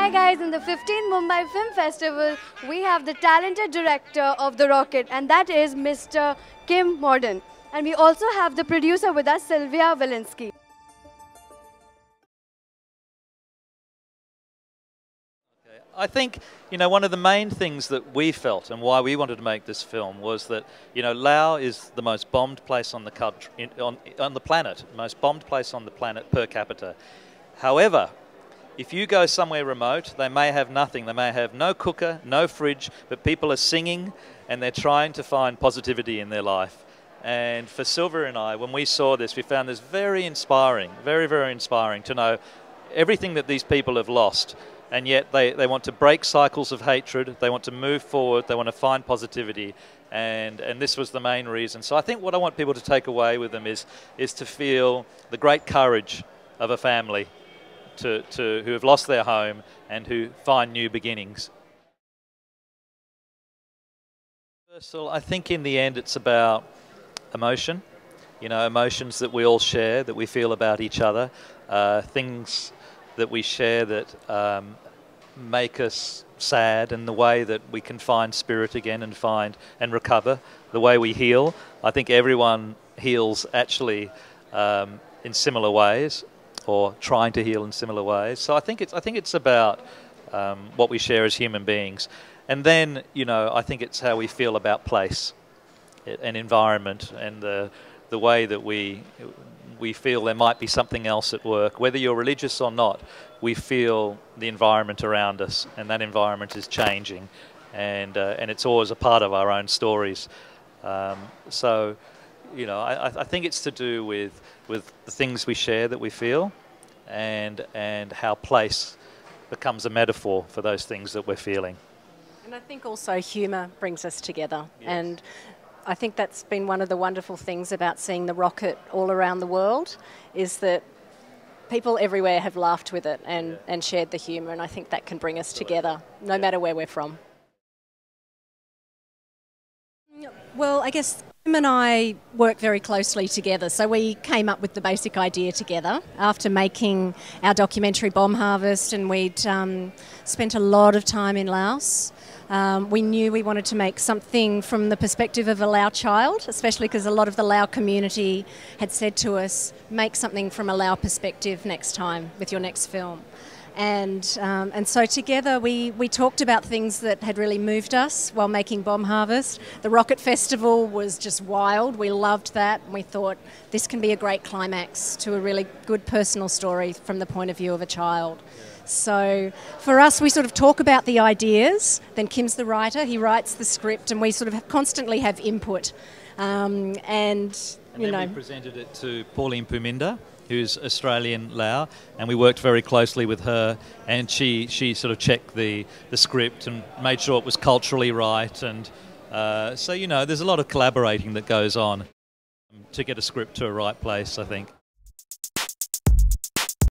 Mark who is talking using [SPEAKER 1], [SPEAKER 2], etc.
[SPEAKER 1] Hi guys, in the 15th Mumbai Film Festival, we have the talented director of The Rocket, and that is Mr. Kim Mordaunt. And we also have the producer with us, Sylvia Wilczynsk.
[SPEAKER 2] I think, one of the main things that we felt and why we wanted to make this film was that, Laos is the most bombed place on the country, on the planet, most bombed place on the planet per capita. However, if you go somewhere remote, they may have nothing. They may have no cooker, no fridge, but people are singing and they're trying to find positivity in their life. And for Sylvia and I, when we saw this, we found this very inspiring, very, very inspiring to know everything that these people have lost. And yet they want to break cycles of hatred, they want to move forward, they want to find positivity, and this was the main reason. So I think what I want people to take away with them is to feel the great courage of a family who have lost their home and who find new beginnings. I think in the end it's about emotion, emotions that we all share, that we feel about each other, things that we share that make us sad, and the way that we can find spirit again and recover, the way we heal. I think everyone heals actually in similar ways, or trying to heal in similar ways. So I think it's about what we share as human beings, and then I think it's how we feel about place and environment, and the way that we feel there might be something else at work. Whether you're religious or not, we feel the environment around us, and that environment is changing, and it's always a part of our own stories. So, I think it's to do with the things we share that we feel, and how place becomes a metaphor for those things that we're feeling.
[SPEAKER 3] And I think also humour brings us together.
[SPEAKER 2] Yes.
[SPEAKER 3] And I think that's been one of the wonderful things about seeing The Rocket all around the world, is that people everywhere have laughed with it and shared the humour, and I think that can bring us together, no matter where we're from. Well, I guess Kim and I work very closely together, so we came up with the basic idea together after making our documentary Bomb Harvest, and we'd spent a lot of time in Laos. We knew we wanted to make something from the perspective of a Lao child, especially because a lot of the Lao community had said to us, make something from a Lao perspective next time with your next film. And so together we talked about things that had really moved us while making Bomb Harvest. The Rocket Festival was just wild. We loved that, and we thought this can be a great climax to a really good personal story from the point of view of a child. So for us, we sort of talk about the ideas, then Kim's the writer, he writes the script, and we sort of constantly have input. And then we
[SPEAKER 2] presented it to Pauline Puminda, who's Australian Lao, and we worked very closely with her, and she sort of checked the script and made sure it was culturally right, and so there's a lot of collaborating that goes on to get a script to a right place, I think.